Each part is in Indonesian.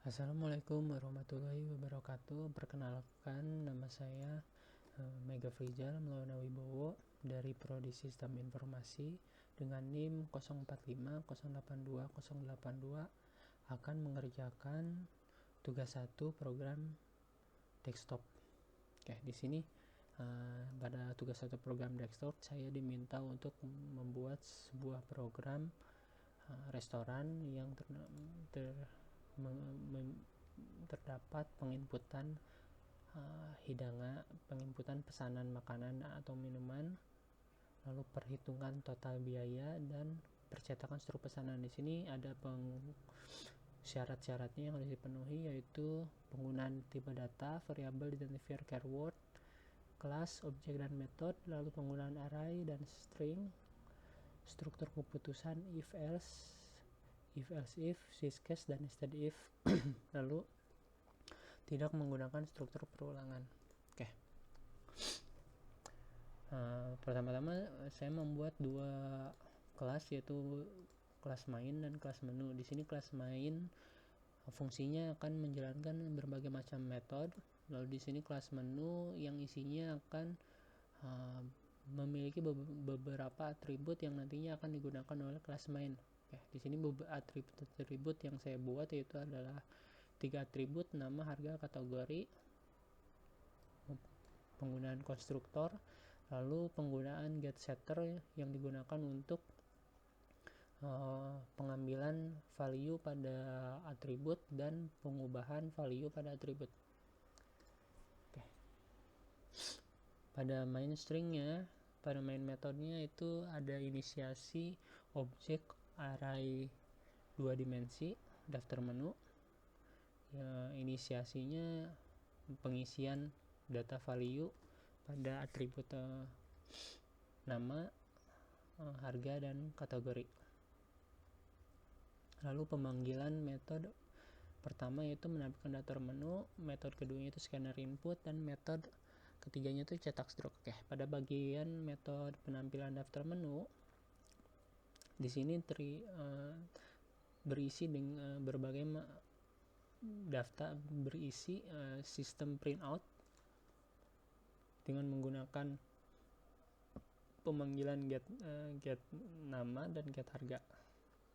Assalamualaikum warahmatullahi wabarakatuh. Perkenalkan, nama saya Mega Frijal Maulana Wibowo dari Prodi Sistem Informasi dengan NIM 045082 akan mengerjakan tugas 1 program desktop. Oke, di sini pada tugas 1 program desktop saya diminta untuk membuat sebuah program restoran yang terdapat penginputan penginputan pesanan makanan atau minuman, lalu perhitungan total biaya dan percetakan struktur pesanan. Di sini ada syarat-syaratnya yang harus dipenuhi, yaitu penggunaan tipe data, variabel, identifier, keyword, kelas, objek, dan metode, lalu penggunaan array dan string, struktur keputusan if else, switch case, dan nested if, lalu tidak menggunakan struktur perulangan. Oke. Pertama-tama saya membuat dua kelas, yaitu kelas main dan kelas menu. Di sini kelas main fungsinya akan menjalankan berbagai macam metode. Lalu di sini kelas menu yang isinya akan memiliki beberapa atribut yang nantinya akan digunakan oleh kelas main. Oke, di sini atribut yang saya buat yaitu adalah 3 atribut: nama, harga, kategori, penggunaan konstruktor, lalu penggunaan getSetter yang digunakan untuk pengambilan value pada atribut dan pengubahan value pada atribut. Oke. Pada main stringnya, pada main metodenya itu ada inisiasi objek array 2 dimensi daftar menu. Inisiasinya pengisian data value pada atribut nama, harga, dan kategori. Lalu pemanggilan metode pertama yaitu menampilkan daftar menu, metode keduanya itu scanner input, dan metode ketiganya itu cetak struk. Oke, pada bagian metode penampilan daftar menu di sini berisi dengan berbagai daftar, berisi sistem printout dengan menggunakan pemanggilan get nama dan get harga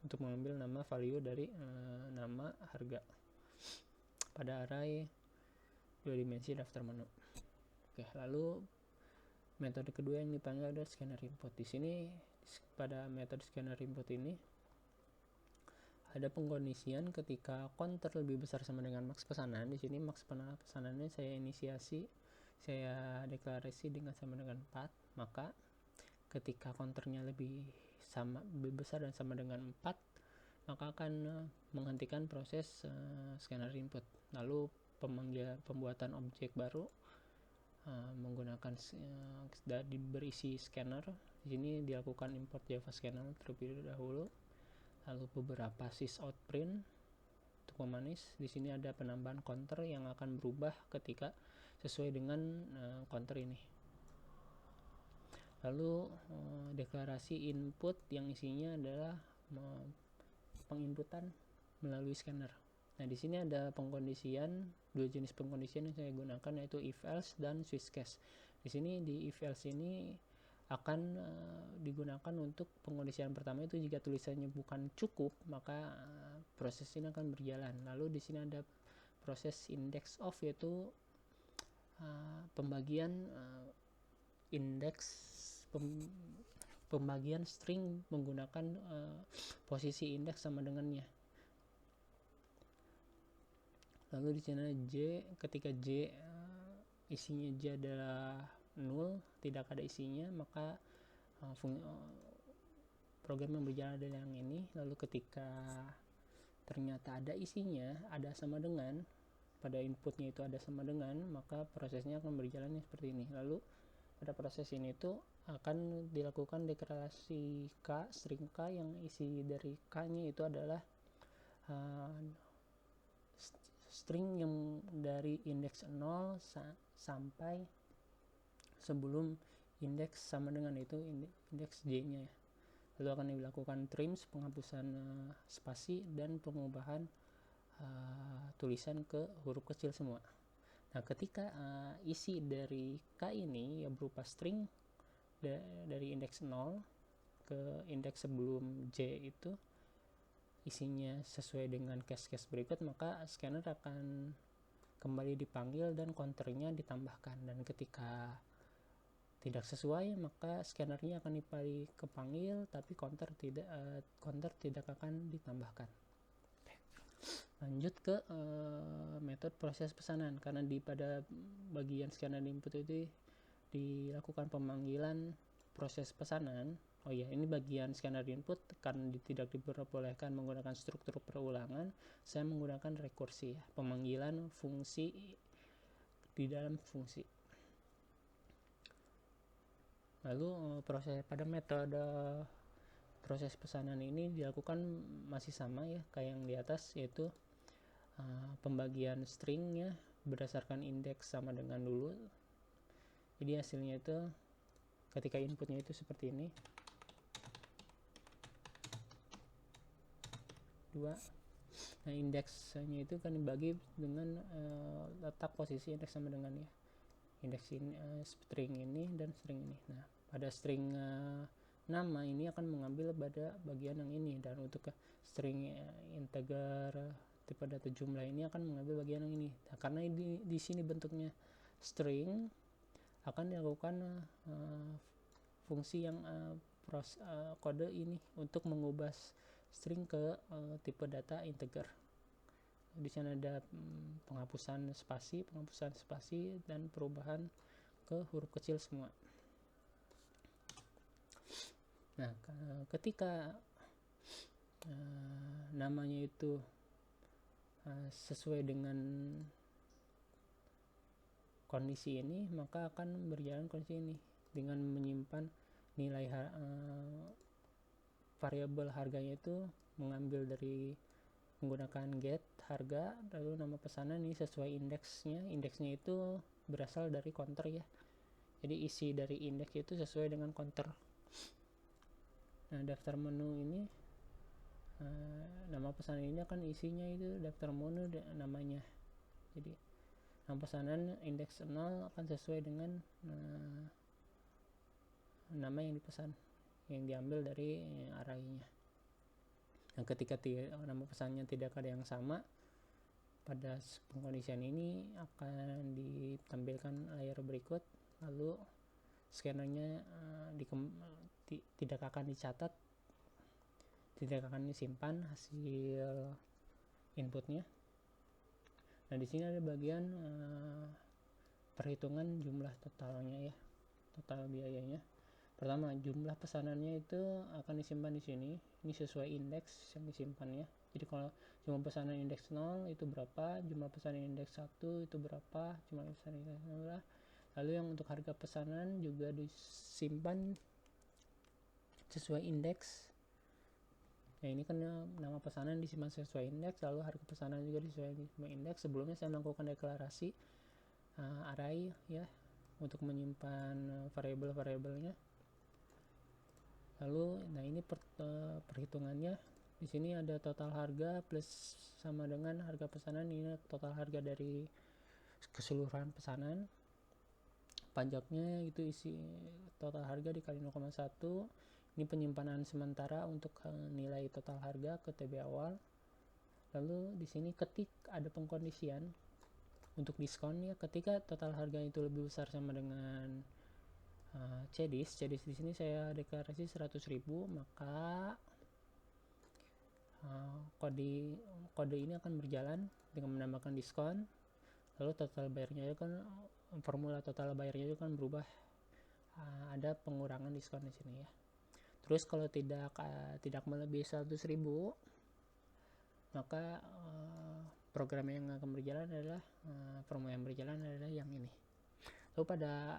untuk mengambil nama value dari nama, harga pada array 2 dimensi daftar menu. Oke, lalu metode kedua yang dipanggil adalah scanner input. Di sini pada metode scanner input ini ada pengkondisian ketika counter lebih besar sama dengan max pesanan. Di sini max pesanannya saya deklarasi dengan sama dengan 4, maka ketika counternya lebih besar dan sama dengan 4, maka akan menghentikan proses scanner input. Lalu pembuatan objek baru menggunakan berisi scanner. Di sini dilakukan import Java Scanner terlebih dahulu, lalu beberapa sysout_print untuk memanis. Di sini ada penambahan counter yang akan berubah ketika sesuai dengan counter ini. Lalu deklarasi input yang isinya adalah penginputan melalui scanner. Nah, di sini ada pengkondisian, dua jenis pengkondisian yang saya gunakan, yaitu if else dan switch case. Di sini di if else ini akan digunakan untuk pengkondisian pertama, itu jika tulisannya bukan cukup, maka proses ini akan berjalan. Lalu di sini ada proses index of, yaitu pembagian pembagian string menggunakan posisi indeks sama dengannya. Lalu di sini ketika J isinya J adalah 0, tidak ada isinya, maka program yang berjalan adalah yang ini. Lalu ketika ternyata ada isinya, ada sama dengan, pada inputnya itu ada sama dengan, maka prosesnya akan berjalan seperti ini. Lalu pada proses ini itu akan dilakukan deklarasi K, string K, yang isi dari K nya itu adalah string yang dari indeks 0 sampai sebelum indeks sama dengan itu indeks J nya. Lalu akan dilakukan trims, penghapusan spasi, dan pengubahan tulisan ke huruf kecil semua. Nah, ketika isi dari K ini ya berupa string dari indeks 0 ke indeks sebelum J itu isinya sesuai dengan case-case berikut, maka scanner akan kembali dipanggil dan counternya ditambahkan. Dan ketika tidak sesuai, maka scannernya akan kembali kepanggil tapi counter tidak akan ditambahkan. Lanjut ke metode proses pesanan, karena pada bagian scanner input itu dilakukan pemanggilan proses pesanan. Oh iya, ini bagian scanner input karena tidak diperbolehkan menggunakan struktur perulangan, saya menggunakan rekursi ya, pemanggilan fungsi di dalam fungsi. Lalu pada metode proses pesanan ini dilakukan masih sama ya kayak yang di atas, yaitu pembagian stringnya berdasarkan indeks sama dengan dulu. Jadi hasilnya itu ketika inputnya itu seperti ini 2. Nah, indeksnya itu kan dibagi dengan letak posisi indeks sama dengan ya indeks ini, string ini dan string ini. Nah, pada string nama ini akan mengambil pada bagian yang ini, dan untuk string integer tipe data jumlah ini akan mengambil bagian yang ini. Nah, karena di sini bentuknya string, akan dilakukan fungsi yang kode ini untuk mengubah string ke tipe data integer. Di sana ada penghapusan spasi dan perubahan ke huruf kecil semua. Nah, ketika namanya itu sesuai dengan kondisi ini, maka akan berjalan kondisi ini dengan menyimpan nilai variabel harganya itu mengambil dari menggunakan get harga, lalu nama pesanan ini sesuai indeksnya itu berasal dari counter ya, jadi isi dari indeks itu sesuai dengan counter. Nah, daftar menu ini nama pesanan ini akan isinya itu daftar menu namanya, jadi nama pesanan indeks 0 akan sesuai dengan nama yang dipesan yang diambil dari arraynya. Nah, ketika nama pesannya tidak ada yang sama, pada pengkondisian ini akan ditampilkan layar berikut, lalu scannernya tidak akan dicatat, tidak akan disimpan hasil inputnya. Nah, di sini ada bagian perhitungan jumlah totalnya ya, total biayanya. Pertama, jumlah pesanannya itu akan disimpan di sini. Ini sesuai indeks yang disimpannya. Jadi kalau jumlah pesanan indeks 0 itu berapa, jumlah pesanan indeks 1 itu berapa, jumlah pesanan indeks 0. Lalu yang untuk harga pesanan juga disimpan sesuai indeks. Nah, ini kan nama pesanan disimpan sesuai indeks, lalu harga pesanan juga sesuai indeks. Sebelumnya saya melakukan deklarasi array ya untuk menyimpan variabel-variabelnya. Lalu, nah ini perhitungannya. Di sini ada total harga plus sama dengan harga pesanan, ini total harga dari keseluruhan pesanan. Pajaknya itu isi total harga dikali 0,1. Ini penyimpanan sementara untuk nilai total harga ke TB awal. Lalu di sini ketik ada pengkondisian untuk diskon ya, ketika total harga itu lebih besar sama dengan CDIS di sini saya deklarasi 100.000, maka kode ini akan berjalan dengan menambahkan diskon. Lalu total bayarnya kan, formula total bayarnya itu kan berubah, ada pengurangan diskon di sini ya. Terus kalau tidak melebihi 100.000, maka program yang akan berjalan adalah formula yang berjalan adalah yang ini. Lalu pada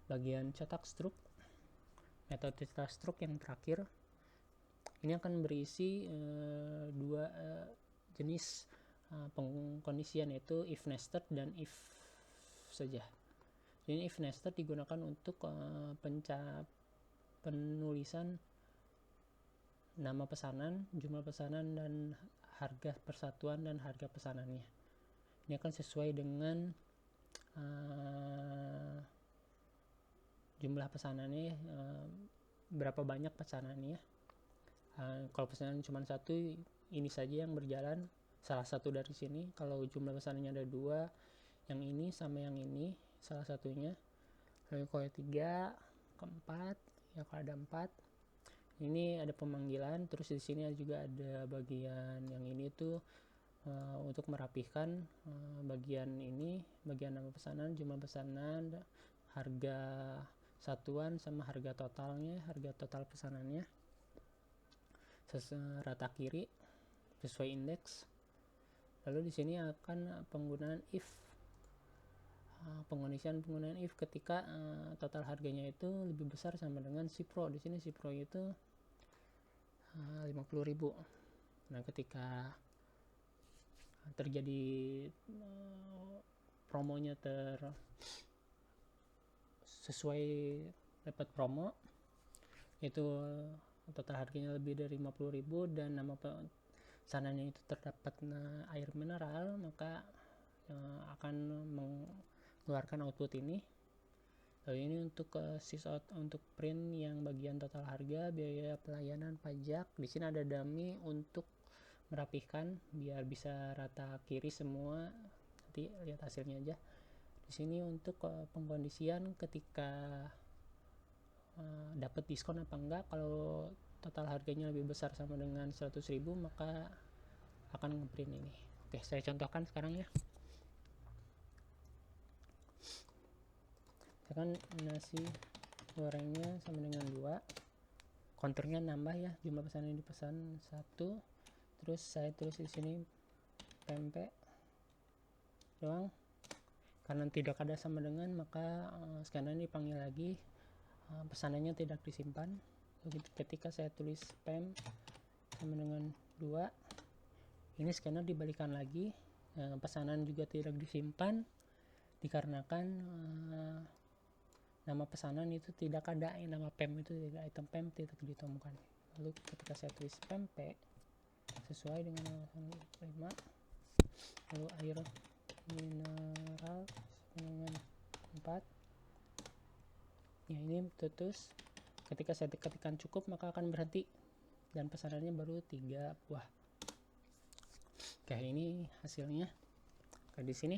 bagian cetak struk, metode cetak struk yang terakhir ini akan berisi dua jenis pengkondisian, yaitu if nested dan if saja. Ini if nested digunakan untuk penulisan nama pesanan, jumlah pesanan, dan harga persatuan dan harga pesanannya. Ini akan sesuai dengan jumlah pesanannya, berapa banyak pesanannya. Kalau pesanan cuma satu, ini saja yang berjalan, salah satu dari sini. Kalau jumlah pesanannya ada 2, yang ini sama yang ini salah satunya. Lalu kalau 3, keempat, ya kalau ada 4, ini ada pemanggilan. Terus di sini juga ada bagian yang ini tuh untuk merapihkan bagian ini, bagian nama pesanan, jumlah pesanan, harga satuan sama harga totalnya, harga total pesanannya, rata kiri sesuai indeks. Lalu di sini akan penggunaan if, pengondisian penggunaan if ketika total harganya itu lebih besar sama dengan si pro. Di sini si pro itu 50.000. Nah, ketika terjadi promonya sesuai dapat promo, itu total harganya lebih dari 50.000 dan nama pesanannya itu terdapat air mineral, maka akan mengeluarkan output ini. Lalu ini untuk sysout, untuk print yang bagian total harga, biaya pelayanan, pajak. Di sini ada dummy untuk merapihkan biar bisa rata kiri semua. Nanti lihat hasilnya aja. Di sini untuk pengkondisian ketika dapat diskon apa enggak. Kalau total harganya lebih besar sama dengan 100.000, maka akan ngeprint ini. Oke, saya contohkan sekarang ya. Misalkan nasi gorengnya sama dengan 2, counternya nambah ya, jumlah pesanan yang dipesan 1. Terus saya tulis di sini pempek doang. Karena tidak ada sama dengan, maka scanner ini dipanggil lagi, pesanannya tidak disimpan. Ketika saya tulis pem sama dengan 2, ini scanner dibalikan lagi, pesanan juga tidak disimpan dikarenakan nama pesanan itu tidak ada, nama pem itu tidak, item pem tidak ditemukan. Lalu ketika saya tulis pempek sesuai dengan 5, lalu air mineral dengan 4, ya ini terus ketika saya ketikkan cukup maka akan berhenti dan pesanannya baru 3 buah. Oke, ini hasilnya. Oke, di sini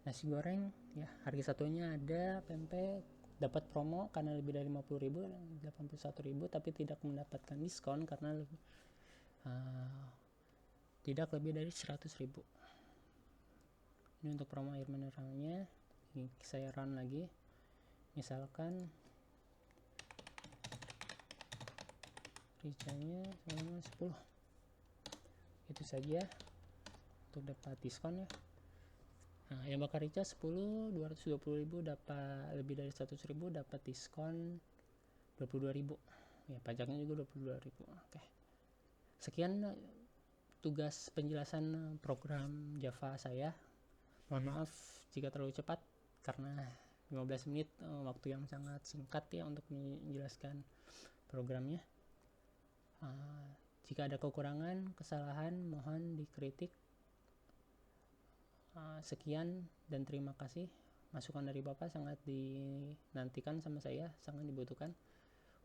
nasi goreng ya, harga satunya ada, pempek dapat promo karena lebih dari 50.000, 81.000, tapi tidak mendapatkan diskon karena tidak lebih dari 100.000. Ini untuk promo air mineralnya. Ini saya run lagi, misalkan ricanya sama 10. Itu saja untuk dapat diskon ya. Nah, yang bakar rica 10, 220.000, dapat lebih dari 100.000, dapat diskon 22.000 ya, pajaknya juga 22.000. Oke, sekian tugas penjelasan program Java saya. Mohon maaf jika terlalu cepat karena 15 menit waktu yang sangat singkat ya untuk menjelaskan programnya. Jika ada kekurangan, kesalahan, mohon dikritik. Sekian dan terima kasih. Masukan dari Bapak sangat dinantikan sama saya, sangat dibutuhkan.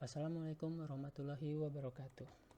Wassalamualaikum warahmatullahi wabarakatuh.